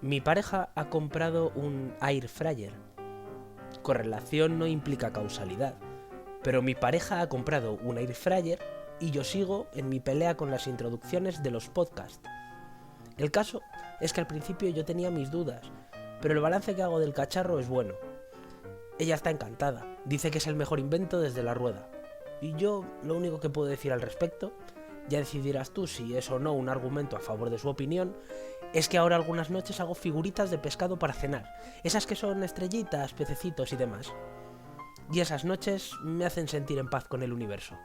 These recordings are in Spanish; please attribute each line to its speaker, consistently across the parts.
Speaker 1: Mi pareja ha comprado un air fryer. Correlación no implica causalidad, pero mi pareja ha comprado un air fryer y yo sigo en mi pelea con las introducciones de los podcasts. El caso es que al principio yo tenía mis dudas, pero el balance que hago del cacharro es bueno. Ella está encantada, dice que es el mejor invento desde la rueda. Y yo lo único que puedo decir al respecto, ya decidirás tú si es o no un argumento a favor de su opinión, es que ahora algunas noches hago figuritas de pescado para cenar, esas que son estrellitas, pececitos y demás. Y esas noches me hacen sentir en paz con el universo.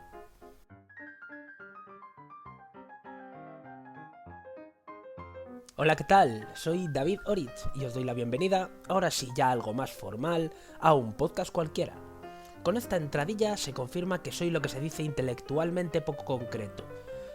Speaker 1: Hola, ¿qué tal? Soy David Oritz y os doy la bienvenida, ahora sí ya algo más formal, a un podcast cualquiera. Con esta entradilla se confirma que soy lo que se dice intelectualmente poco concreto,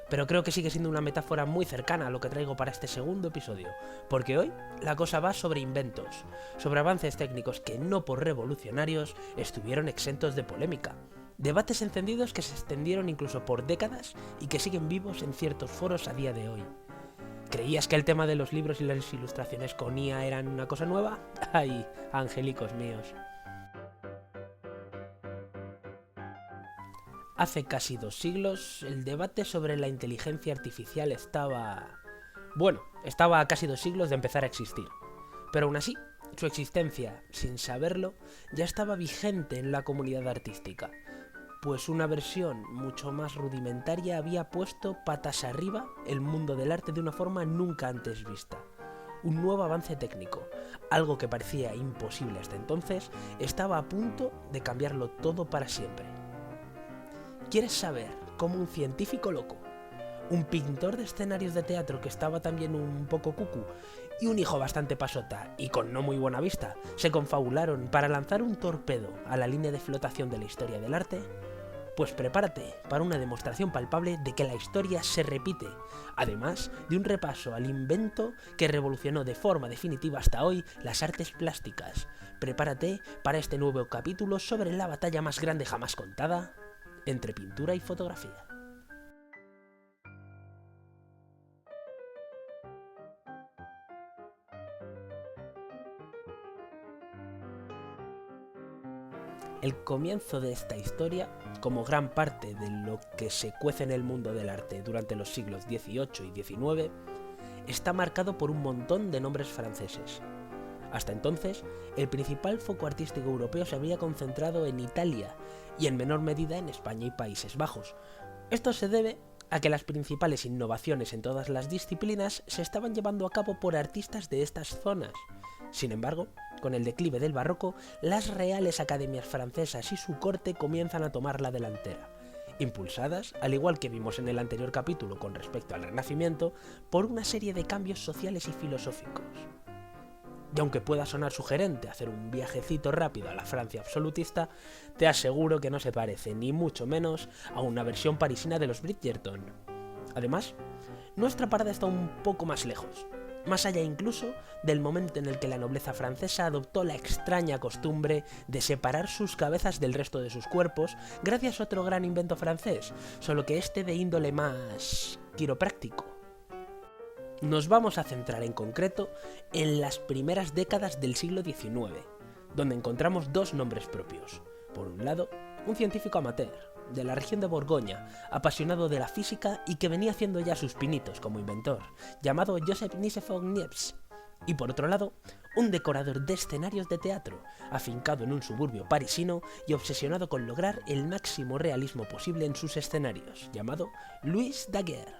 Speaker 1: pero creo que sigue siendo una metáfora muy cercana a lo que traigo para este segundo episodio, porque hoy la cosa va sobre inventos, sobre avances técnicos que no por revolucionarios estuvieron exentos de polémica. Debates encendidos que se extendieron incluso por décadas y que siguen vivos en ciertos foros a día de hoy. ¿Creías que el tema de los libros y las ilustraciones con IA eran una cosa nueva? ¡Ay, angelicos míos! Hace casi 2 siglos, el debate sobre la inteligencia artificial estaba a casi 2 siglos de empezar a existir. Pero aún así, su existencia, sin saberlo, ya estaba vigente en la comunidad artística, pues una versión mucho más rudimentaria había puesto patas arriba el mundo del arte de una forma nunca antes vista. Un nuevo avance técnico, algo que parecía imposible hasta entonces, estaba a punto de cambiarlo todo para siempre. ¿Quieres saber cómo un científico loco, un pintor de escenarios de teatro que estaba también un poco cucu y un hijo bastante pasota y con no muy buena vista se confabularon para lanzar un torpedo a la línea de flotación de la historia del arte? Pues prepárate para una demostración palpable de que la historia se repite, además de un repaso al invento que revolucionó de forma definitiva hasta hoy las artes plásticas. Prepárate para este nuevo capítulo sobre la batalla más grande jamás contada entre pintura y fotografía. El comienzo de esta historia, como gran parte de lo que se cuece en el mundo del arte durante los siglos XVIII y XIX, está marcado por un montón de nombres franceses. Hasta entonces, el principal foco artístico europeo se había concentrado en Italia y en menor medida en España y Países Bajos. Esto se debe a que las principales innovaciones en todas las disciplinas se estaban llevando a cabo por artistas de estas zonas. Sin embargo, con el declive del barroco, las reales academias francesas y su corte comienzan a tomar la delantera, impulsadas, al igual que vimos en el anterior capítulo con respecto al Renacimiento, por una serie de cambios sociales y filosóficos. Y aunque pueda sonar sugerente hacer un viajecito rápido a la Francia absolutista, te aseguro que no se parece ni mucho menos a una versión parisina de los Bridgerton. Además, nuestra parada está un poco más lejos, más allá incluso del momento en el que la nobleza francesa adoptó la extraña costumbre de separar sus cabezas del resto de sus cuerpos gracias a otro gran invento francés, solo que este de índole más quiropráctico. Nos vamos a centrar en concreto en las primeras décadas del siglo XIX, donde encontramos 2 nombres propios. Por un lado, un científico amateur, de la región de Borgoña, apasionado de la física y que venía haciendo ya sus pinitos como inventor, llamado Joseph Nicephore Niepce. Y por otro lado, un decorador de escenarios de teatro, afincado en un suburbio parisino y obsesionado con lograr el máximo realismo posible en sus escenarios, llamado Louis Daguerre.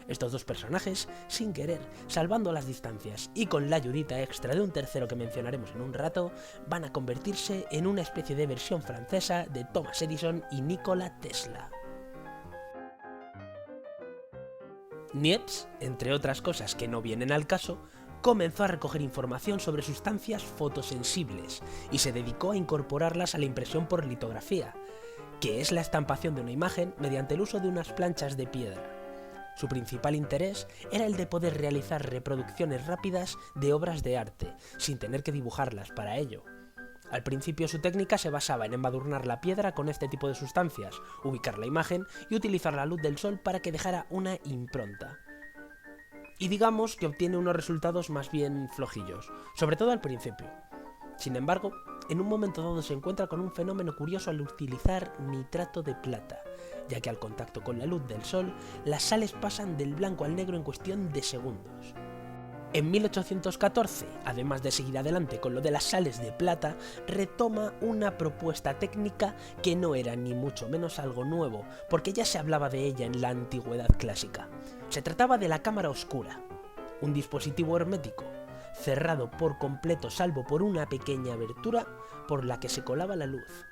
Speaker 1: Estos 2 personajes, sin querer, salvando las distancias y con la ayudita extra de un tercero que mencionaremos en un rato, van a convertirse en una especie de versión francesa de Thomas Edison y Nikola Tesla. Niepce, entre otras cosas que no vienen al caso, comenzó a recoger información sobre sustancias fotosensibles y se dedicó a incorporarlas a la impresión por litografía, que es la estampación de una imagen mediante el uso de unas planchas de piedra. Su principal interés era el de poder realizar reproducciones rápidas de obras de arte, sin tener que dibujarlas para ello. Al principio su técnica se basaba en embadurnar la piedra con este tipo de sustancias, ubicar la imagen y utilizar la luz del sol para que dejara una impronta. y digamos que obtiene unos resultados más bien flojillos, sobre todo al principio. Sin embargo, en un momento dado se encuentra con un fenómeno curioso al utilizar nitrato de plata, ya que al contacto con la luz del sol, las sales pasan del blanco al negro en cuestión de segundos. En 1814, además de seguir adelante con lo de las sales de plata, retoma una propuesta técnica que no era ni mucho menos algo nuevo, porque ya se hablaba de ella en la antigüedad clásica. Se trataba de la cámara oscura, un dispositivo hermético, cerrado por completo salvo por una pequeña abertura por la que se colaba la luz.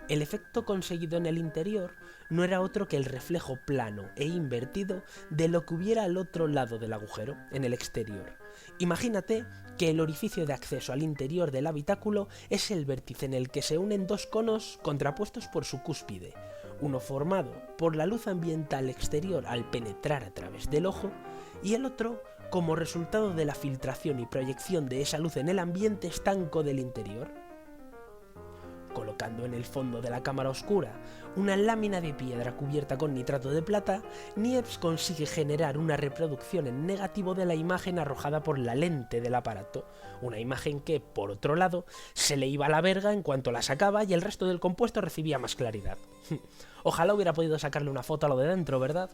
Speaker 1: El efecto conseguido en el interior no era otro que el reflejo plano e invertido de lo que hubiera al otro lado del agujero, en el exterior. Imagínate que el orificio de acceso al interior del habitáculo es el vértice en el que se unen dos conos contrapuestos por su cúspide, uno formado por la luz ambiental exterior al penetrar a través del ojo y el otro como resultado de la filtración y proyección de esa luz en el ambiente estanco del interior. Colocando en el fondo de la cámara oscura una lámina de piedra cubierta con nitrato de plata, Niepce consigue generar una reproducción en negativo de la imagen arrojada por la lente del aparato, una imagen que, por otro lado, se le iba a la verga en cuanto la sacaba y el resto del compuesto recibía más claridad. Ojalá hubiera podido sacarle una foto a lo de dentro, ¿verdad?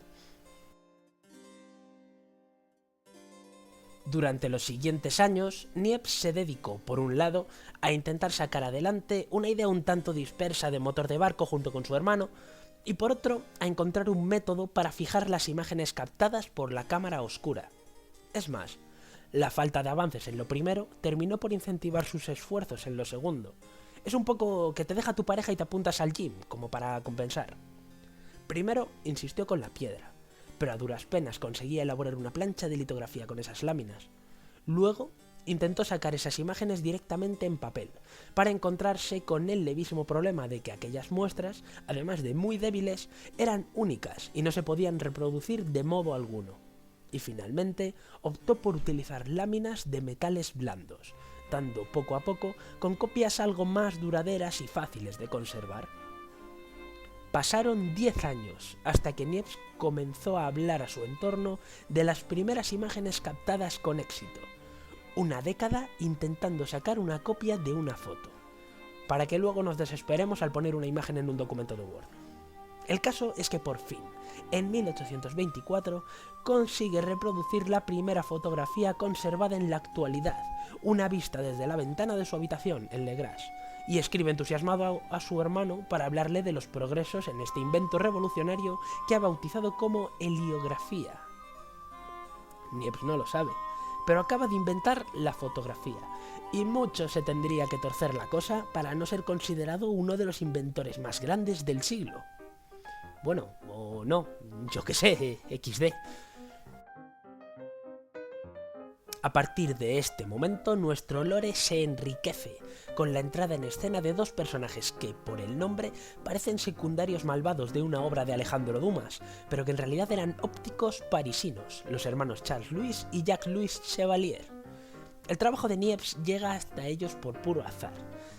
Speaker 1: Durante los siguientes años, Niepce se dedicó, por un lado, a intentar sacar adelante una idea un tanto dispersa de motor de barco junto con su hermano, y por otro, a encontrar un método para fijar las imágenes captadas por la cámara oscura. Es más, la falta de avances en lo primero terminó por incentivar sus esfuerzos en lo segundo. Es un poco que te deja tu pareja y te apuntas al gym, como para compensar. Primero insistió con la piedra, pero a duras penas conseguía elaborar una plancha de litografía con esas láminas. Luego intentó sacar esas imágenes directamente en papel, para encontrarse con el levísimo problema de que aquellas muestras, además de muy débiles, eran únicas y no se podían reproducir de modo alguno. Y finalmente optó por utilizar láminas de metales blandos, dando poco a poco con copias algo más duraderas y fáciles de conservar. Pasaron 10 años hasta que Niepce comenzó a hablar a su entorno de las primeras imágenes captadas con éxito. Una década intentando sacar una copia de una foto, para que luego nos desesperemos al poner una imagen en un documento de Word. El caso es que por fin, en 1824, consigue reproducir la primera fotografía conservada en la actualidad, una vista desde la ventana de su habitación en Le Gras, y escribe entusiasmado a su hermano para hablarle de los progresos en este invento revolucionario que ha bautizado como heliografía. Niepce no lo sabe, pero acaba de inventar la fotografía, y mucho se tendría que torcer la cosa para no ser considerado uno de los inventores más grandes del siglo. Bueno, o no, yo qué sé, XD. A partir de este momento, nuestro lore se enriquece, con la entrada en escena de dos personajes que, por el nombre, parecen secundarios malvados de una obra de Alejandro Dumas, pero que en realidad eran ópticos parisinos, los hermanos Charles-Louis y Jacques-Louis Chevalier. El trabajo de Niepce llega hasta ellos por puro azar,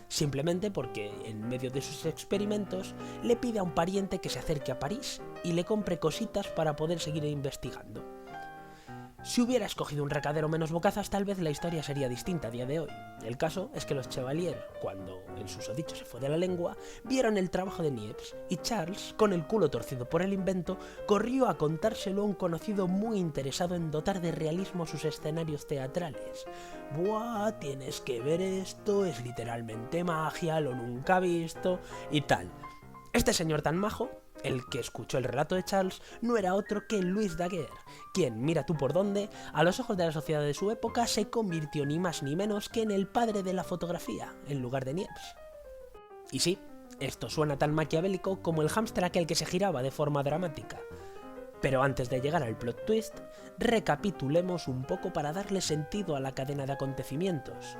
Speaker 1: simplemente porque, en medio de sus experimentos, le pide a un pariente que se acerque a París y le compre cositas para poder seguir investigando. Si hubiera escogido un recadero menos bocazas, tal vez la historia sería distinta a día de hoy. El caso es que los Chevalier, cuando el susodicho se fue de la lengua, vieron el trabajo de Niepce, y Charles, con el culo torcido por el invento, corrió a contárselo a un conocido muy interesado en dotar de realismo sus escenarios teatrales. «Buah, tienes que ver esto, es literalmente magia, lo nunca visto», y tal. Este señor tan majo, el que escuchó el relato de Charles, no era otro que Louis Daguerre, quien, mira tú por dónde, a los ojos de la sociedad de su época se convirtió ni más ni menos que en el padre de la fotografía, en lugar de Niepce. Y sí, esto suena tan maquiavélico como el hámster aquel que se giraba de forma dramática. Pero antes de llegar al plot twist, recapitulemos un poco para darle sentido a la cadena de acontecimientos.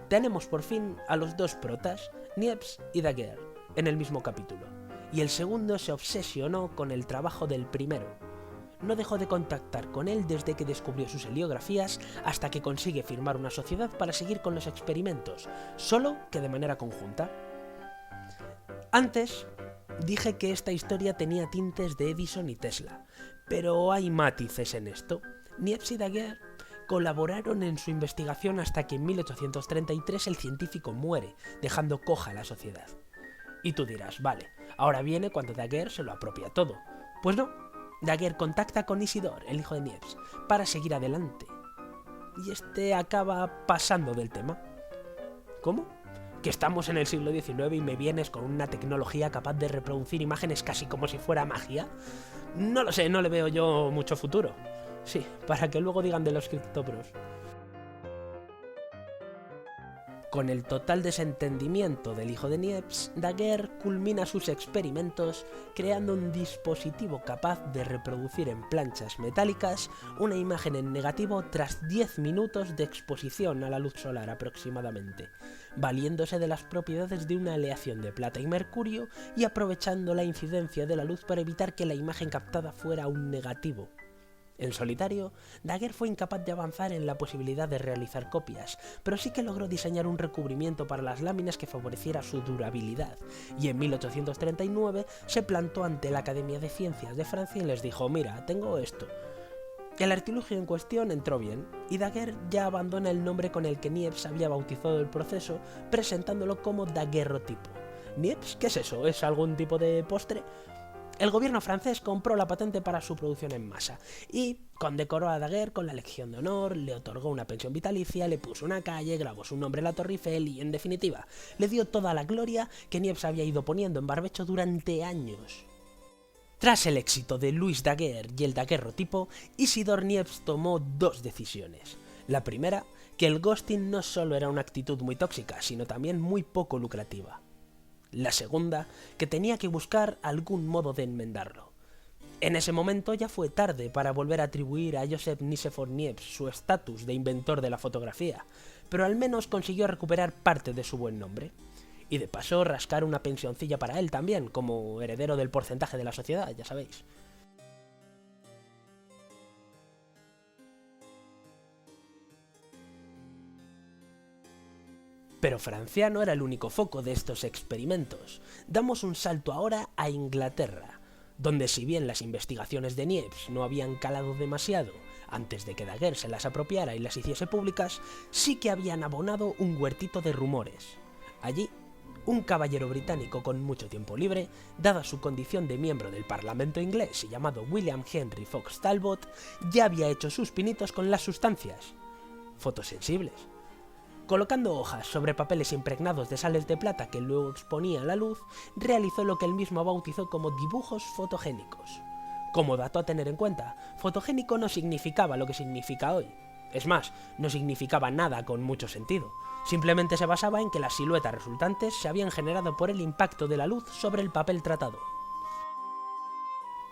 Speaker 1: Tenemos por fin a los dos protas, Niepce y Daguerre, en el mismo capítulo, y el segundo se obsesionó con el trabajo del primero. No dejó de contactar con él desde que descubrió sus heliografías hasta que consigue firmar una sociedad para seguir con los experimentos, solo que de manera conjunta. Antes dije que esta historia tenía tintes de Edison y Tesla, pero hay matices en esto. Niepce y Daguerre colaboraron en su investigación hasta que en 1833 el científico muere, dejando coja a la sociedad. Y tú dirás, vale, ahora viene cuando Daguerre se lo apropia todo. Pues no, Daguerre contacta con Isidore, el hijo de Niepce, para seguir adelante. Y este acaba pasando del tema. ¿Cómo? ¿Que estamos en el siglo XIX y me vienes con una tecnología capaz de reproducir imágenes casi como si fuera magia? No lo sé, no le veo yo mucho futuro. Sí, para que luego digan de los criptopros. Con el total desentendimiento del hijo de Niepce, Daguerre culmina sus experimentos creando un dispositivo capaz de reproducir en planchas metálicas una imagen en negativo tras 10 minutos de exposición a la luz solar aproximadamente, valiéndose de las propiedades de una aleación de plata y mercurio y aprovechando la incidencia de la luz para evitar que la imagen captada fuera un negativo. En solitario, Daguerre fue incapaz de avanzar en la posibilidad de realizar copias, pero sí que logró diseñar un recubrimiento para las láminas que favoreciera su durabilidad, y en 1839 se plantó ante la Academia de Ciencias de Francia y les dijo: mira, tengo esto. El artilugio en cuestión entró bien, y Daguerre ya abandona el nombre con el que Niepce había bautizado el proceso, presentándolo como daguerrotipo. ¿Niepce? ¿Qué es eso? ¿Es algún tipo de postre? El gobierno francés compró la patente para su producción en masa y condecoró a Daguerre con la Legión de Honor, le otorgó una pensión vitalicia, le puso una calle, grabó su nombre en la Torre Eiffel y, en definitiva, le dio toda la gloria que Niepce había ido poniendo en barbecho durante años. Tras el éxito de Louis Daguerre y el daguerrotipo, Isidore Niepce tomó dos decisiones. La primera, que el ghosting no solo era una actitud muy tóxica, sino también muy poco lucrativa. La segunda, que tenía que buscar algún modo de enmendarlo. En ese momento ya fue tarde para volver a atribuir a Joseph Nicéphore Niepce su estatus de inventor de la fotografía, pero al menos consiguió recuperar parte de su buen nombre. Y de paso rascar una pensioncilla para él también, como heredero del porcentaje de la sociedad, ya sabéis. Pero Francia no era el único foco de estos experimentos. Damos un salto ahora a Inglaterra, donde si bien las investigaciones de Niepce no habían calado demasiado antes de que Daguerre se las apropiara y las hiciese públicas, sí que habían abonado un huertito de rumores. Allí, un caballero británico con mucho tiempo libre, dada su condición de miembro del Parlamento inglés y llamado William Henry Fox Talbot, ya había hecho sus pinitos con las sustancias fotosensibles. Colocando hojas sobre papeles impregnados de sales de plata que luego exponía a la luz, realizó lo que él mismo bautizó como dibujos fotogénicos. Como dato a tener en cuenta, fotogénico no significaba lo que significa hoy. Es más, no significaba nada con mucho sentido. Simplemente se basaba en que las siluetas resultantes se habían generado por el impacto de la luz sobre el papel tratado.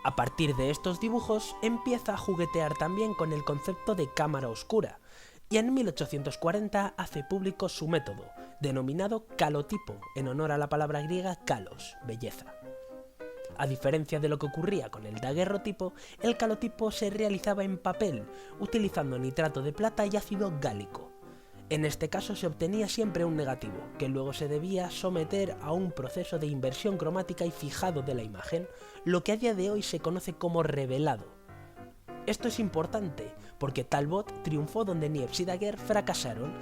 Speaker 1: A partir de estos dibujos, empieza a juguetear también con el concepto de cámara oscura, y en 1840 hace público su método, denominado calotipo, en honor a la palabra griega kalos, belleza. A diferencia de lo que ocurría con el daguerrotipo, el calotipo se realizaba en papel, utilizando nitrato de plata y ácido gálico. En este caso se obtenía siempre un negativo, que luego se debía someter a un proceso de inversión cromática y fijado de la imagen, lo que a día de hoy se conoce como revelado. Esto es importante, porque Talbot triunfó donde Niepce y Daguerre fracasaron.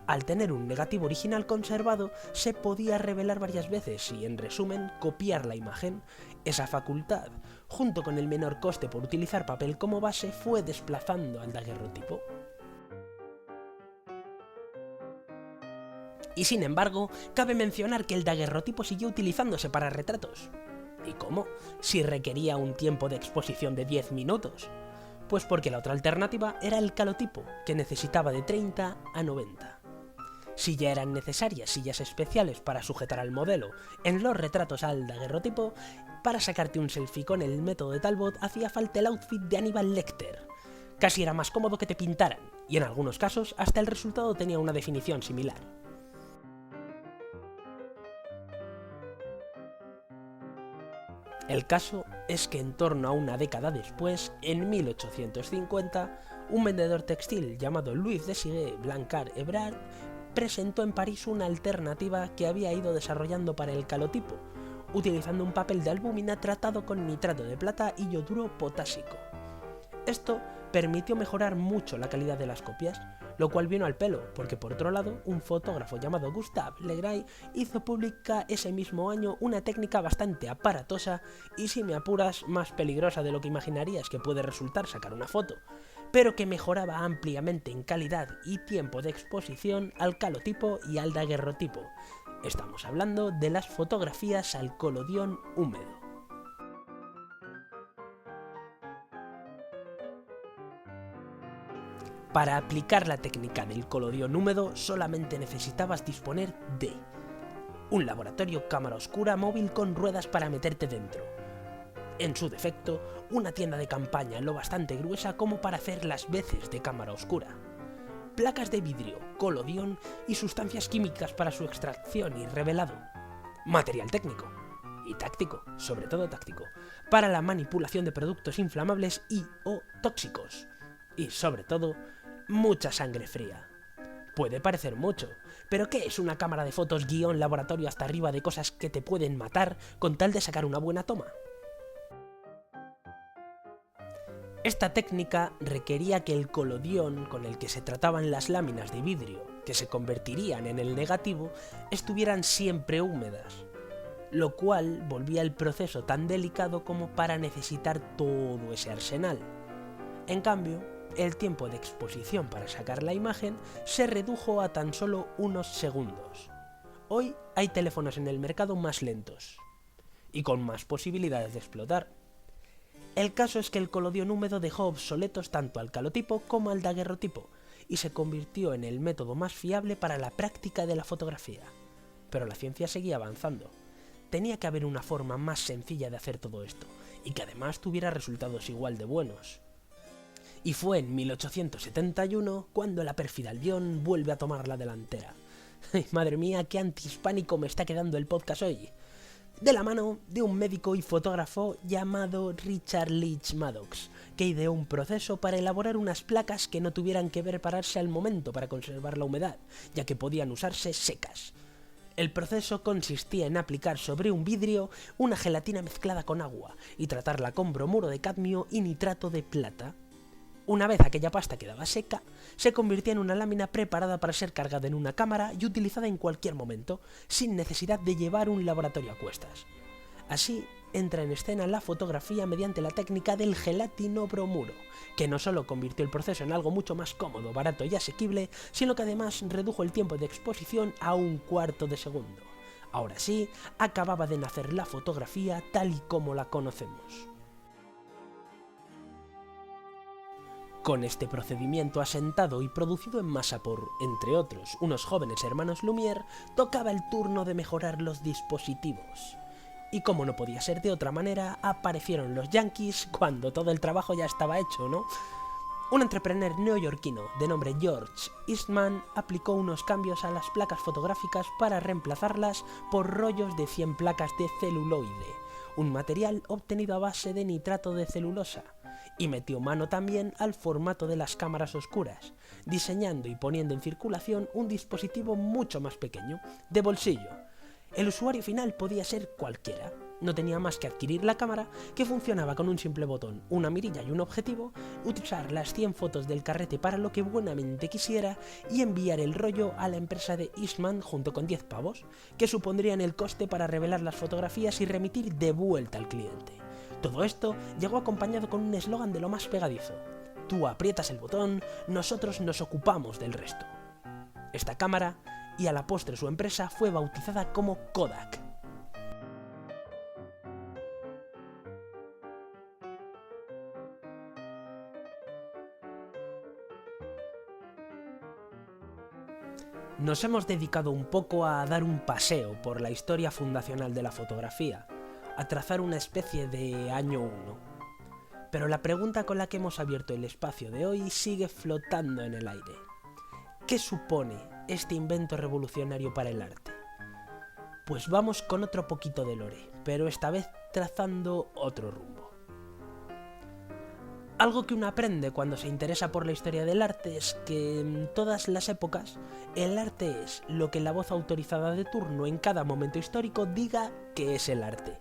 Speaker 1: Al tener un negativo original conservado, se podía revelar varias veces y, en resumen, copiar la imagen. Esa facultad, junto con el menor coste por utilizar papel como base, fue desplazando al daguerrotipo. Y sin embargo, cabe mencionar que el daguerrotipo siguió utilizándose para retratos. ¿Y cómo? Si requería un tiempo de exposición de 10 minutos. Pues porque la otra alternativa era el calotipo, que necesitaba de 30 a 90. Si ya eran necesarias sillas especiales para sujetar al modelo en los retratos al daguerrotipo, para sacarte un selfie con el método de Talbot hacía falta el outfit de Hannibal Lecter. Casi era más cómodo que te pintaran, y en algunos casos hasta el resultado tenía una definición similar. El caso es que en torno a una década después, en 1850, un vendedor textil llamado Louis Désiré Blancard Hébrard presentó en París una alternativa que había ido desarrollando para el calotipo, utilizando un papel de albúmina tratado con nitrato de plata y yoduro potásico. Esto permitió mejorar mucho la calidad de las copias, lo cual vino al pelo, porque por otro lado, un fotógrafo llamado Gustave Legray hizo pública ese mismo año una técnica bastante aparatosa y, si me apuras, más peligrosa de lo que imaginarías que puede resultar sacar una foto, pero que mejoraba ampliamente en calidad y tiempo de exposición al calotipo y al daguerrotipo. Estamos hablando de las fotografías al colodión húmedo. Para aplicar la técnica del colodión húmedo solamente necesitabas disponer de un laboratorio cámara oscura móvil con ruedas para meterte dentro. En su defecto, una tienda de campaña lo bastante gruesa como para hacer las veces de cámara oscura. Placas de vidrio, colodión y sustancias químicas para su extracción y revelado. Material técnico y táctico, sobre todo táctico, para la manipulación de productos inflamables y o tóxicos. Y sobre todo, mucha sangre fría. Puede parecer mucho, pero ¿qué es una cámara de fotos guión laboratorio hasta arriba de cosas que te pueden matar con tal de sacar una buena toma? Esta técnica requería que el colodión con el que se trataban las láminas de vidrio, que se convertirían en el negativo, estuvieran siempre húmedas, lo cual volvía el proceso tan delicado como para necesitar todo ese arsenal. En cambio, el tiempo de exposición para sacar la imagen se redujo a tan solo unos segundos. Hoy hay teléfonos en el mercado más lentos y con más posibilidades de explotar. El caso es que el colodión húmedo dejó obsoletos tanto al calotipo como al daguerrotipo y se convirtió en el método más fiable para la práctica de la fotografía. Pero la ciencia seguía avanzando. Tenía que haber una forma más sencilla de hacer todo esto y que además tuviera resultados igual de buenos. Y fue en 1871 cuando la pérfida Albion vuelve a tomar la delantera. Madre mía, qué antihispánico me está quedando el podcast hoy. De la mano de un médico y fotógrafo llamado Richard Leach Maddox, que ideó un proceso para elaborar unas placas que no tuvieran que prepararse al momento para conservar la humedad, ya que podían usarse secas. El proceso consistía en aplicar sobre un vidrio una gelatina mezclada con agua y tratarla con bromuro de cadmio y nitrato de plata. Una vez aquella pasta quedaba seca, se convertía en una lámina preparada para ser cargada en una cámara y utilizada en cualquier momento, sin necesidad de llevar un laboratorio a cuestas. Así entra en escena la fotografía mediante la técnica del gelatino-bromuro, que no solo convirtió el proceso en algo mucho más cómodo, barato y asequible, sino que además redujo el tiempo de exposición a 1/4 de segundo. Ahora sí, acababa de nacer la fotografía tal y como la conocemos. Con este procedimiento asentado y producido en masa por, entre otros, unos jóvenes hermanos Lumière, tocaba el turno de mejorar los dispositivos. Y como no podía ser de otra manera, aparecieron los Yankees cuando todo el trabajo ya estaba hecho, ¿no? Un entrepreneur neoyorquino de nombre George Eastman aplicó unos cambios a las placas fotográficas para reemplazarlas por rollos de 100 placas de celuloide, un material obtenido a base de nitrato de celulosa, y metió mano también al formato de las cámaras oscuras, diseñando y poniendo en circulación un dispositivo mucho más pequeño, de bolsillo. El usuario final podía ser cualquiera. No tenía más que adquirir la cámara, que funcionaba con un simple botón, una mirilla y un objetivo, utilizar las 100 fotos del carrete para lo que buenamente quisiera y enviar el rollo a la empresa de Eastman junto con 10 pavos, que supondrían el coste para revelar las fotografías y remitir de vuelta al cliente. Todo esto llegó acompañado con un eslogan de lo más pegadizo: tú aprietas el botón, nosotros nos ocupamos del resto. Esta cámara, y a la postre su empresa, fue bautizada como Kodak. Nos hemos dedicado un poco a dar un paseo por la historia fundacional de la fotografía, a trazar una especie de año 1. Pero la pregunta con la que hemos abierto el espacio de hoy sigue flotando en el aire. ¿Qué supone este invento revolucionario para el arte? Pues vamos con otro poquito de lore, pero esta vez trazando otro rumbo. Algo que uno aprende cuando se interesa por la historia del arte es que en todas las épocas el arte es lo que la voz autorizada de turno en cada momento histórico diga que es el arte.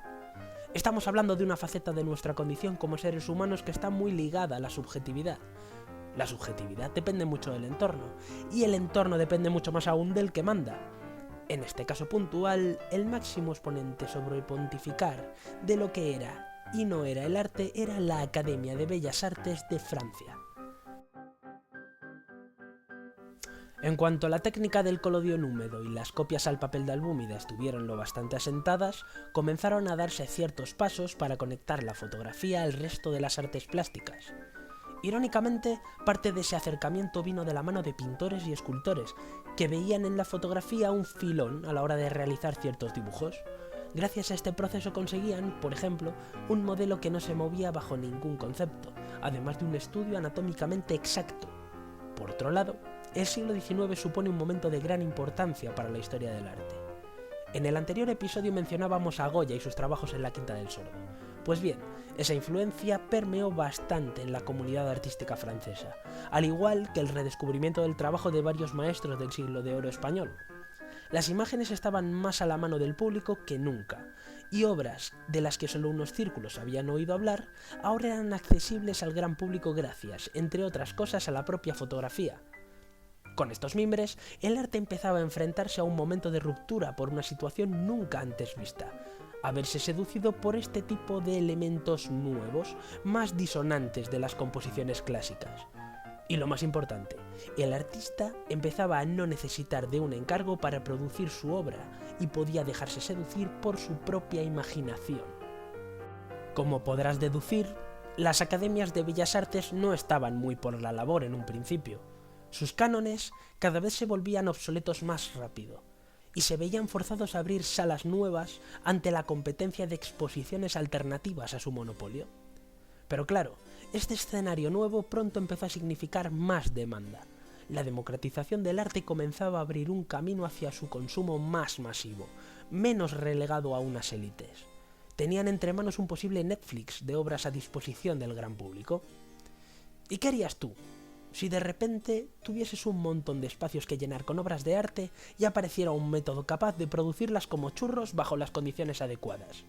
Speaker 1: Estamos hablando de una faceta de nuestra condición como seres humanos que está muy ligada a la subjetividad. La subjetividad depende mucho del entorno, y el entorno depende mucho más aún del que manda. En este caso puntual, el máximo exponente sobre el pontificar de lo que era y no era el arte era la Academia de Bellas Artes de Francia. En cuanto a la técnica del collodion húmedo y las copias al papel de albúmida estuvieron lo bastante asentadas, comenzaron a darse ciertos pasos para conectar la fotografía al resto de las artes plásticas. Irónicamente, parte de ese acercamiento vino de la mano de pintores y escultores, que veían en la fotografía un filón a la hora de realizar ciertos dibujos. Gracias a este proceso conseguían, por ejemplo, un modelo que no se movía bajo ningún concepto, además de un estudio anatómicamente exacto. Por otro lado, el siglo XIX supone un momento de gran importancia para la historia del arte. En el anterior episodio mencionábamos a Goya y sus trabajos en la Quinta del Sordo. Pues bien, esa influencia permeó bastante en la comunidad artística francesa, al igual que el redescubrimiento del trabajo de varios maestros del siglo de oro español. Las imágenes estaban más a la mano del público que nunca, y obras de las que solo unos círculos habían oído hablar, ahora eran accesibles al gran público gracias, entre otras cosas, a la propia fotografía. Con estos mimbres, el arte empezaba a enfrentarse a un momento de ruptura por una situación nunca antes vista, a verse seducido por este tipo de elementos nuevos, más disonantes de las composiciones clásicas. Y lo más importante, el artista empezaba a no necesitar de un encargo para producir su obra y podía dejarse seducir por su propia imaginación. Como podrás deducir, las academias de bellas artes no estaban muy por la labor en un principio. Sus cánones cada vez se volvían obsoletos más rápido, y se veían forzados a abrir salas nuevas ante la competencia de exposiciones alternativas a su monopolio. Pero claro, este escenario nuevo pronto empezó a significar más demanda. La democratización del arte comenzaba a abrir un camino hacia su consumo más masivo, menos relegado a unas élites. Tenían entre manos un posible Netflix de obras a disposición del gran público. ¿Y qué harías tú si de repente tuvieses un montón de espacios que llenar con obras de arte y apareciera un método capaz de producirlas como churros bajo las condiciones adecuadas?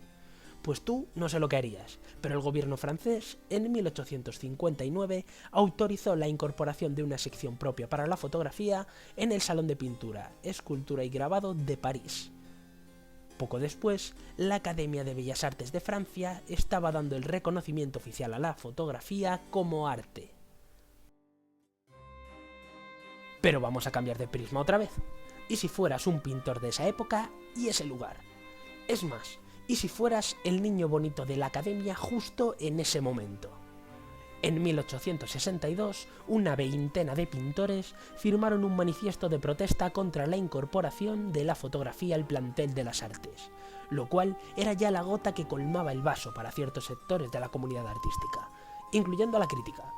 Speaker 1: Pues tú no sé lo que harías, pero el gobierno francés en 1859 autorizó la incorporación de una sección propia para la fotografía en el Salón de Pintura, Escultura y Grabado de París. Poco después, la Academia de Bellas Artes de Francia estaba dando el reconocimiento oficial a la fotografía como arte. Pero vamos a cambiar de prisma otra vez. ¿Y si fueras un pintor de esa época y ese lugar? Es más, ¿y si fueras el niño bonito de la academia justo en ese momento? En 1862, una veintena de pintores firmaron un manifiesto de protesta contra la incorporación de la fotografía al plantel de las artes, lo cual era ya la gota que colmaba el vaso para ciertos sectores de la comunidad artística, incluyendo a la crítica.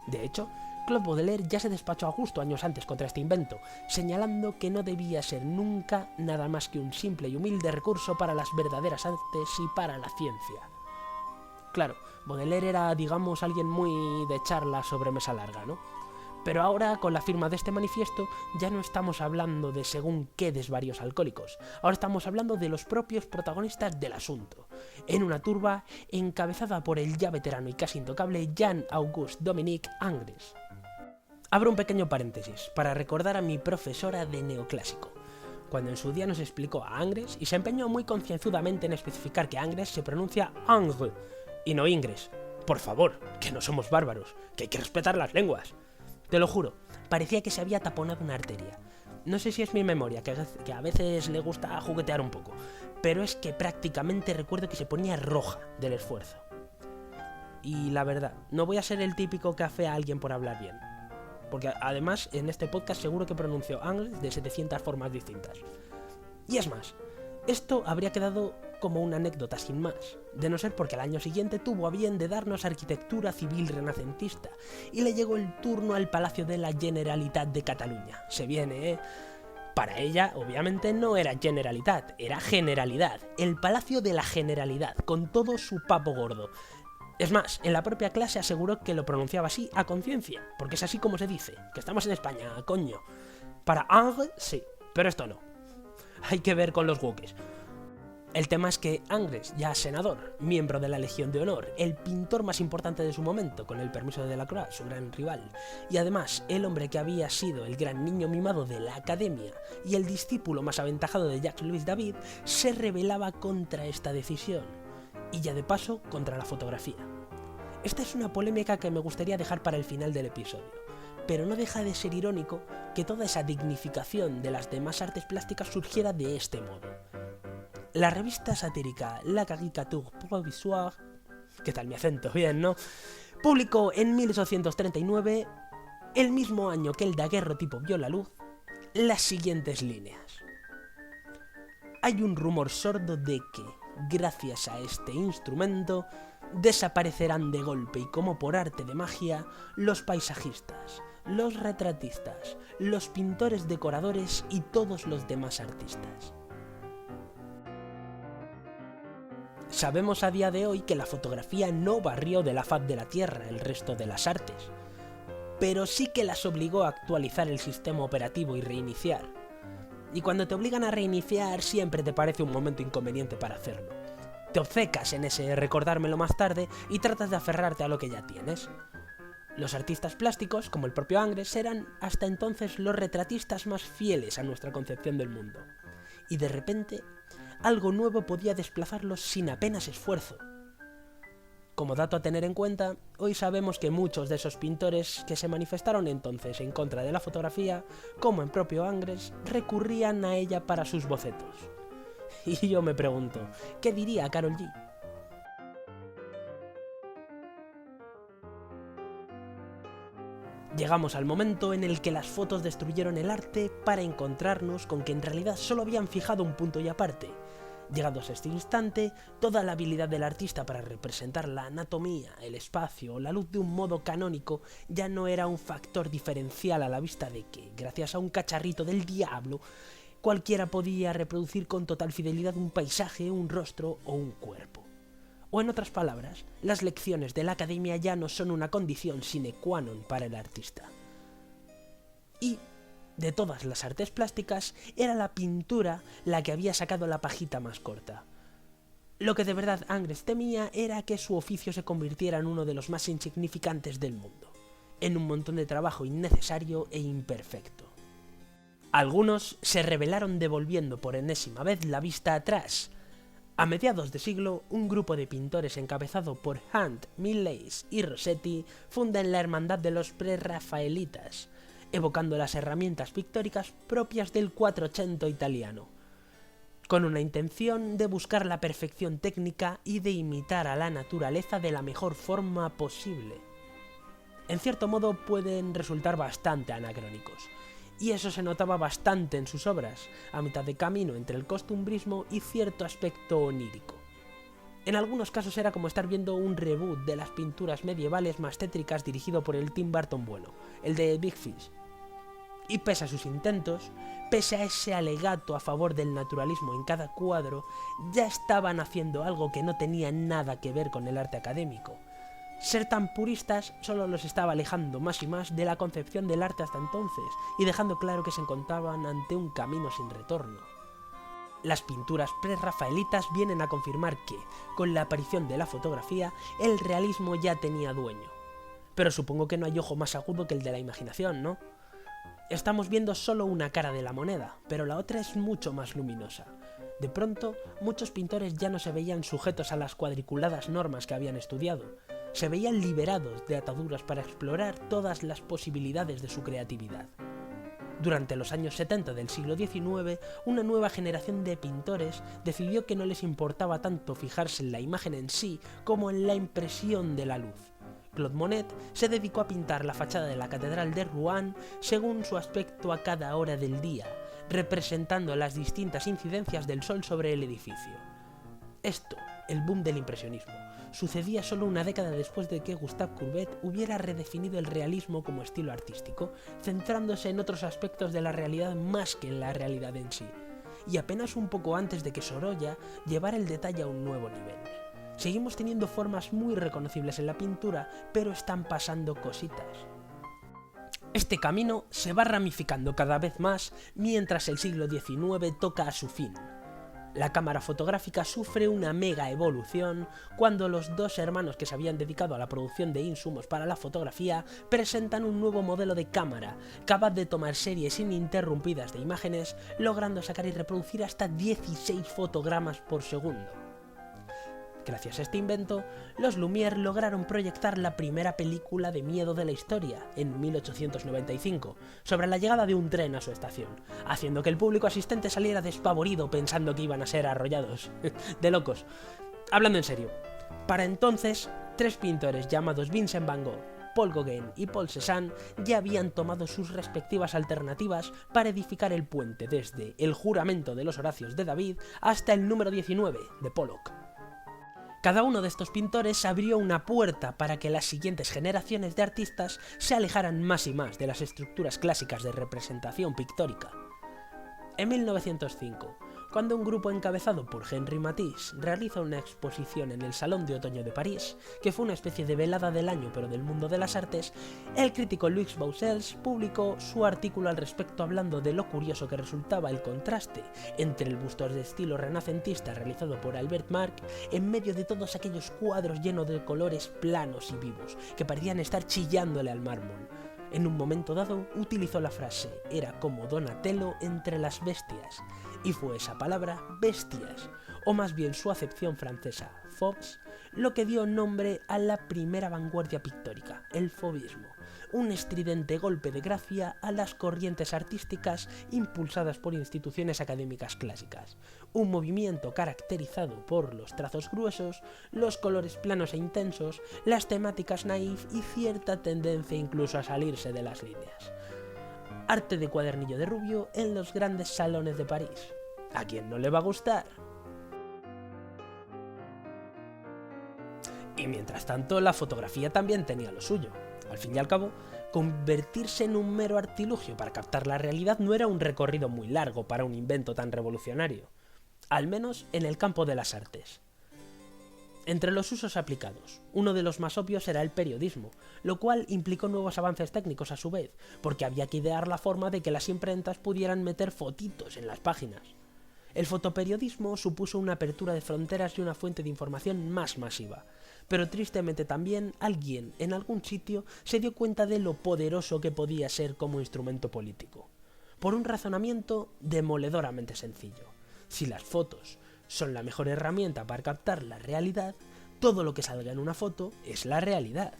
Speaker 1: De hecho, Claude Baudelaire ya se despachó a gusto años antes contra este invento, señalando que no debía ser nunca nada más que un simple y humilde recurso para las verdaderas artes y para la ciencia. Claro, Baudelaire era, digamos, alguien muy de charla sobre mesa larga, ¿no? Pero ahora, con la firma de este manifiesto, ya no estamos hablando de según qué desvaríos alcohólicos, ahora estamos hablando de los propios protagonistas del asunto, en una turba encabezada por el ya veterano y casi intocable Jean-Auguste Dominique Ingres. Abro un pequeño paréntesis para recordar a mi profesora de neoclásico, cuando en su día nos explicó a Ingres y se empeñó muy concienzudamente en especificar que Ingres se pronuncia Ingres y no Ingres. Por favor, que no somos bárbaros, que hay que respetar las lenguas. Te lo juro, parecía que se había taponado una arteria. No sé si es mi memoria, que a veces le gusta juguetear un poco, pero es que prácticamente recuerdo que se ponía roja del esfuerzo. Y la verdad, no voy a ser el típico que afea a alguien por hablar bien, porque además en este podcast seguro que pronuncio Ingres de 700 formas distintas. Y es más, esto habría quedado como una anécdota sin más, de no ser porque al año siguiente tuvo a bien de darnos arquitectura civil renacentista y le llegó el turno al Palacio de la Generalitat de Cataluña. Se viene, ¿eh? Para ella, obviamente, no era Generalitat, era Generalidad, el Palacio de la Generalidad, con todo su papo gordo. Es más, en la propia clase aseguró que lo pronunciaba así a conciencia, porque es así como se dice, que estamos en España, coño. Para Ingres, sí, pero esto no. Hay que ver con los wokes. El tema es que Ingres, ya senador, miembro de la Legión de Honor, el pintor más importante de su momento, con el permiso de Delacroix, su gran rival, y además el hombre que había sido el gran niño mimado de la Academia y el discípulo más aventajado de Jacques-Louis David, se rebelaba contra esta decisión, y ya de paso contra la fotografía. Esta es una polémica que me gustaría dejar para el final del episodio, pero no deja de ser irónico que toda esa dignificación de las demás artes plásticas surgiera de este modo. La revista satírica La Caricature Provisoire, ¿qué tal mi acento? Bien, ¿no? Publicó en 1839, el mismo año que el daguerrotipo vio la luz, las siguientes líneas. Hay un rumor sordo de que, gracias a este instrumento, desaparecerán de golpe y como por arte de magia los paisajistas, los retratistas, los pintores decoradores y todos los demás artistas. Sabemos a día de hoy que la fotografía no barrió de la faz de la Tierra el resto de las artes, pero sí que las obligó a actualizar el sistema operativo y reiniciar. Y cuando te obligan a reiniciar siempre te parece un momento inconveniente para hacerlo. Te obcecas en ese recordármelo más tarde y tratas de aferrarte a lo que ya tienes. Los artistas plásticos, como el propio Ingres, eran hasta entonces los retratistas más fieles a nuestra concepción del mundo. Y de repente, algo nuevo podía desplazarlos sin apenas esfuerzo. Como dato a tener en cuenta, hoy sabemos que muchos de esos pintores que se manifestaron entonces en contra de la fotografía, como el propio Ingres, recurrían a ella para sus bocetos. Y yo me pregunto, ¿qué diría Karol G? Llegamos al momento en el que las fotos destruyeron el arte para encontrarnos con que en realidad solo habían fijado un punto y aparte. Llegados a este instante, toda la habilidad del artista para representar la anatomía, el espacio o la luz de un modo canónico ya no era un factor diferencial a la vista de que, gracias a un cacharrito del diablo, cualquiera podía reproducir con total fidelidad un paisaje, un rostro o un cuerpo. O en otras palabras, las lecciones de la academia ya no son una condición sine qua non para el artista. Y, de todas las artes plásticas, era la pintura la que había sacado la pajita más corta. Lo que de verdad Ingres temía era que su oficio se convirtiera en uno de los más insignificantes del mundo, en un montón de trabajo innecesario e imperfecto. Algunos se rebelaron devolviendo por enésima vez la vista atrás. A mediados de siglo, un grupo de pintores encabezado por Hunt, Millais y Rossetti fundan la Hermandad de los Prerrafaelitas, evocando las herramientas pictóricas propias del Quattrocento italiano, con una intención de buscar la perfección técnica y de imitar a la naturaleza de la mejor forma posible. En cierto modo pueden resultar bastante anacrónicos, y eso se notaba bastante en sus obras, a mitad de camino entre el costumbrismo y cierto aspecto onírico. En algunos casos era como estar viendo un reboot de las pinturas medievales más tétricas dirigido por el Tim Burton bueno, el de Big Fish. Y pese a sus intentos, pese a ese alegato a favor del naturalismo en cada cuadro, ya estaban haciendo algo que no tenía nada que ver con el arte académico. Ser tan puristas solo los estaba alejando más y más de la concepción del arte hasta entonces y dejando claro que se encontraban ante un camino sin retorno. Las pinturas prerrafaelitas vienen a confirmar que, con la aparición de la fotografía, el realismo ya tenía dueño. Pero supongo que no hay ojo más agudo que el de la imaginación, ¿no? Estamos viendo solo una cara de la moneda, pero la otra es mucho más luminosa. De pronto, muchos pintores ya no se veían sujetos a las cuadriculadas normas que habían estudiado. Se veían liberados de ataduras para explorar todas las posibilidades de su creatividad. Durante los años 70 del siglo XIX, una nueva generación de pintores decidió que no les importaba tanto fijarse en la imagen en sí como en la impresión de la luz. Claude Monet se dedicó a pintar la fachada de la Catedral de Rouen según su aspecto a cada hora del día, representando las distintas incidencias del sol sobre el edificio. Esto, el boom del impresionismo, sucedía solo una década después de que Gustave Courbet hubiera redefinido el realismo como estilo artístico, centrándose en otros aspectos de la realidad más que en la realidad en sí, y apenas un poco antes de que Sorolla llevara el detalle a un nuevo nivel. Seguimos teniendo formas muy reconocibles en la pintura, pero están pasando cositas. Este camino se va ramificando cada vez más mientras el siglo XIX toca a su fin. La cámara fotográfica sufre una mega evolución cuando los dos hermanos que se habían dedicado a la producción de insumos para la fotografía presentan un nuevo modelo de cámara, capaz de tomar series ininterrumpidas de imágenes, logrando sacar y reproducir hasta 16 fotogramas por segundo. Gracias a este invento, los Lumière lograron proyectar la primera película de miedo de la historia, en 1895, sobre la llegada de un tren a su estación, haciendo que el público asistente saliera despavorido pensando que iban a ser arrollados. De locos. Hablando en serio, para entonces, 3 pintores llamados Vincent van Gogh, Paul Gauguin y Paul Cézanne ya habían tomado sus respectivas alternativas para edificar el puente desde El juramento de los Horacios de David hasta el número 19 de Pollock. Cada uno de estos pintores abrió una puerta para que las siguientes generaciones de artistas se alejaran más y más de las estructuras clásicas de representación pictórica. En 1905, cuando un grupo encabezado por Henri Matisse realiza una exposición en el Salón de Otoño de París, que fue una especie de velada del año pero del mundo de las artes, el crítico Louis Boussells publicó su artículo al respecto hablando de lo curioso que resultaba el contraste entre el busto de estilo renacentista realizado por Albert Marc en medio de todos aquellos cuadros llenos de colores planos y vivos que parecían estar chillándole al mármol. En un momento dado utilizó la frase «era como Donatello entre las bestias», y fue esa palabra «bestias», o más bien su acepción francesa «fauves», lo que dio nombre a la primera vanguardia pictórica, el fauvismo, un estridente golpe de gracia a las corrientes artísticas impulsadas por instituciones académicas clásicas, un movimiento caracterizado por los trazos gruesos, los colores planos e intensos, las temáticas naif y cierta tendencia incluso a salirse de las líneas. Arte de cuadernillo de rubio en los grandes salones de París. ¿A quién no le va a gustar? Y mientras tanto, la fotografía también tenía lo suyo. Al fin y al cabo, convertirse en un mero artilugio para captar la realidad no era un recorrido muy largo para un invento tan revolucionario, al menos en el campo de las artes. Entre los usos aplicados, uno de los más obvios era el periodismo, lo cual implicó nuevos avances técnicos a su vez, porque había que idear la forma de que las imprentas pudieran meter fotitos en las páginas. El fotoperiodismo supuso una apertura de fronteras y una fuente de información más masiva, pero tristemente también alguien en algún sitio se dio cuenta de lo poderoso que podía ser como instrumento político. Por un razonamiento demoledoramente sencillo. Si las fotos son la mejor herramienta para captar la realidad, todo lo que salga en una foto es la realidad.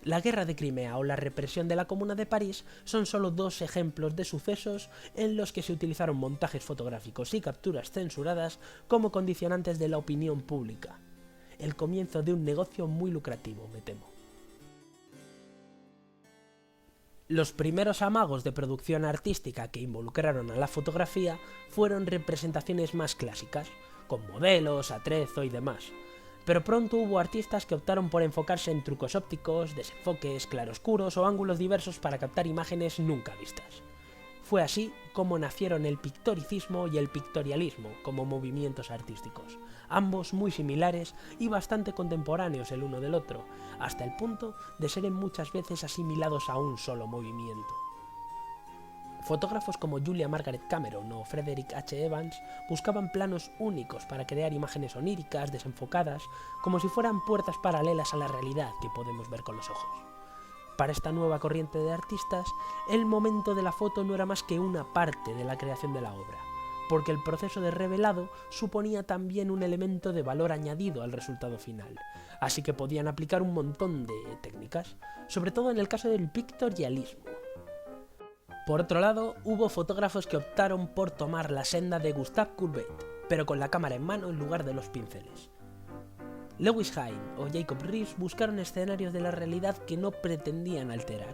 Speaker 1: La guerra de Crimea o la represión de la Comuna de París son solo 2 ejemplos de sucesos en los que se utilizaron montajes fotográficos y capturas censuradas como condicionantes de la opinión pública. El comienzo de un negocio muy lucrativo, me temo. Los primeros amagos de producción artística que involucraron a la fotografía fueron representaciones más clásicas, con modelos, atrezo y demás. Pero pronto hubo artistas que optaron por enfocarse en trucos ópticos, desenfoques, claroscuros o ángulos diversos para captar imágenes nunca vistas. Fue así como nacieron el pictoricismo y el pictorialismo como movimientos artísticos, ambos muy similares y bastante contemporáneos el uno del otro, hasta el punto de ser muchas veces asimilados a un solo movimiento. Fotógrafos como Julia Margaret Cameron o Frederick H. Evans buscaban planos únicos para crear imágenes oníricas, desenfocadas, como si fueran puertas paralelas a la realidad que podemos ver con los ojos. Para esta nueva corriente de artistas, el momento de la foto no era más que una parte de la creación de la obra, porque el proceso de revelado suponía también un elemento de valor añadido al resultado final, así que podían aplicar un montón de técnicas, sobre todo en el caso del pictorialismo. Por otro lado, hubo fotógrafos que optaron por tomar la senda de Gustave Courbet, pero con la cámara en mano en lugar de los pinceles. Lewis Hine o Jacob Riis buscaron escenarios de la realidad que no pretendían alterar,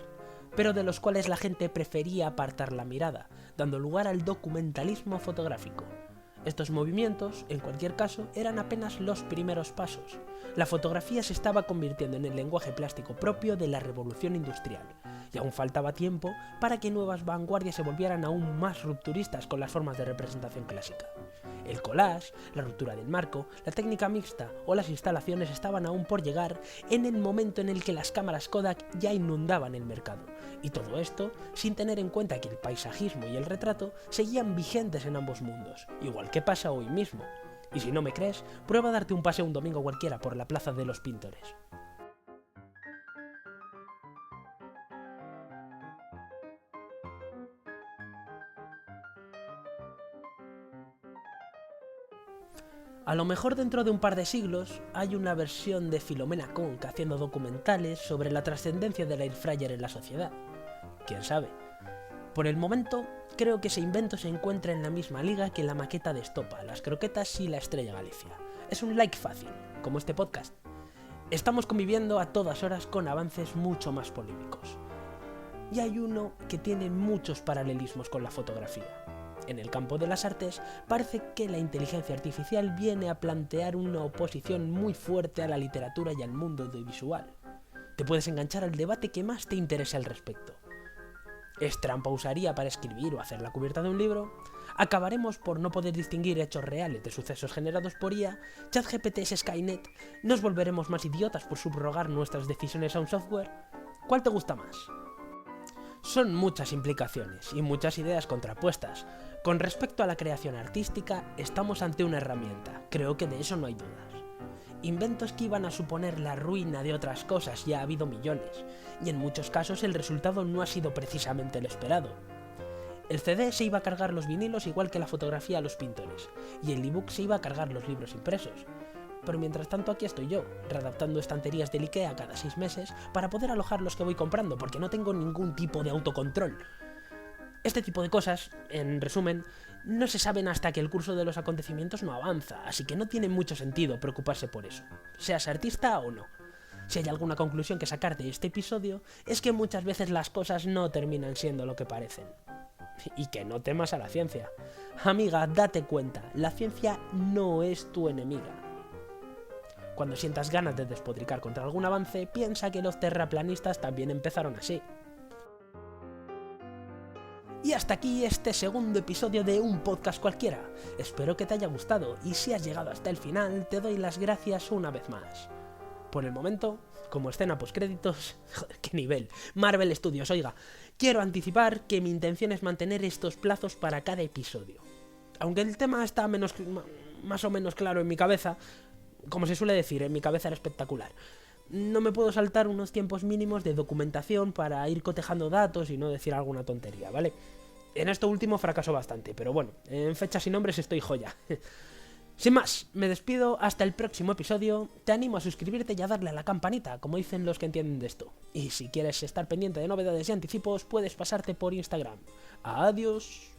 Speaker 1: pero de los cuales la gente prefería apartar la mirada, dando lugar al documentalismo fotográfico. Estos movimientos, en cualquier caso, eran apenas los primeros pasos. La fotografía se estaba convirtiendo en el lenguaje plástico propio de la revolución industrial, y aún faltaba tiempo para que nuevas vanguardias se volvieran aún más rupturistas con las formas de representación clásica. El collage, la ruptura del marco, la técnica mixta o las instalaciones estaban aún por llegar en el momento en el que las cámaras Kodak ya inundaban el mercado. Y todo esto sin tener en cuenta que el paisajismo y el retrato seguían vigentes en ambos mundos, igual que pasa hoy mismo. Y si no me crees, prueba a darte un paseo un domingo cualquiera por la Plaza de los Pintores. A lo mejor dentro de un par de siglos hay una versión de Philomena Conch haciendo documentales sobre la trascendencia del air fryer en la sociedad. ¿Quién sabe? Por el momento, creo que ese invento se encuentra en la misma liga que la maqueta de Estopa, las croquetas y la Estrella Galicia. Es un like fácil, como este podcast. Estamos conviviendo a todas horas con avances mucho más polémicos. Y hay uno que tiene muchos paralelismos con la fotografía. En el campo de las artes, parece que la inteligencia artificial viene a plantear una oposición muy fuerte a la literatura y al mundo audiovisual. Te puedes enganchar al debate que más te interese al respecto. ¿Es trampa usaría para escribir o hacer la cubierta de un libro? ¿Acabaremos por no poder distinguir hechos reales de sucesos generados por IA? ¿ChatGPT es Skynet? ¿Nos volveremos más idiotas por subrogar nuestras decisiones a un software? ¿Cuál te gusta más? Son muchas implicaciones y muchas ideas contrapuestas. Con respecto a la creación artística, estamos ante una herramienta, creo que de eso no hay dudas. Inventos que iban a suponer la ruina de otras cosas ya ha habido millones, y en muchos casos el resultado no ha sido precisamente lo esperado. El CD se iba a cargar los vinilos igual que la fotografía a los pintores, y el ebook se iba a cargar los libros impresos. Pero mientras tanto aquí estoy yo, readaptando estanterías del IKEA cada 6 meses para poder alojar los que voy comprando, porque no tengo ningún tipo de autocontrol. Este tipo de cosas, en resumen, no se saben hasta que el curso de los acontecimientos no avanza, así que no tiene mucho sentido preocuparse por eso, seas artista o no. Si hay alguna conclusión que sacar de este episodio, es que muchas veces las cosas no terminan siendo lo que parecen. Y que no temas a la ciencia. Amiga, date cuenta, la ciencia no es tu enemiga. Cuando sientas ganas de despotricar contra algún avance, piensa que los terraplanistas también empezaron así. Y hasta aquí este segundo episodio de Un Podcast Cualquiera. Espero que te haya gustado y si has llegado hasta el final, te doy las gracias una vez más. Por el momento, como escena postcréditos, joder, qué nivel, Marvel Studios, oiga, quiero anticipar que mi intención es mantener estos plazos para cada episodio. Aunque el tema está más o menos claro en mi cabeza, como se suele decir, en mi cabeza era espectacular. No me puedo saltar unos tiempos mínimos de documentación para ir cotejando datos y no decir alguna tontería, ¿vale? En esto último fracaso bastante, pero bueno, en fechas y nombres estoy joya. Sin más, me despido hasta el próximo episodio. Te animo a suscribirte y a darle a la campanita, como dicen los que entienden de esto. Y si quieres estar pendiente de novedades y anticipos, puedes pasarte por Instagram. Adiós.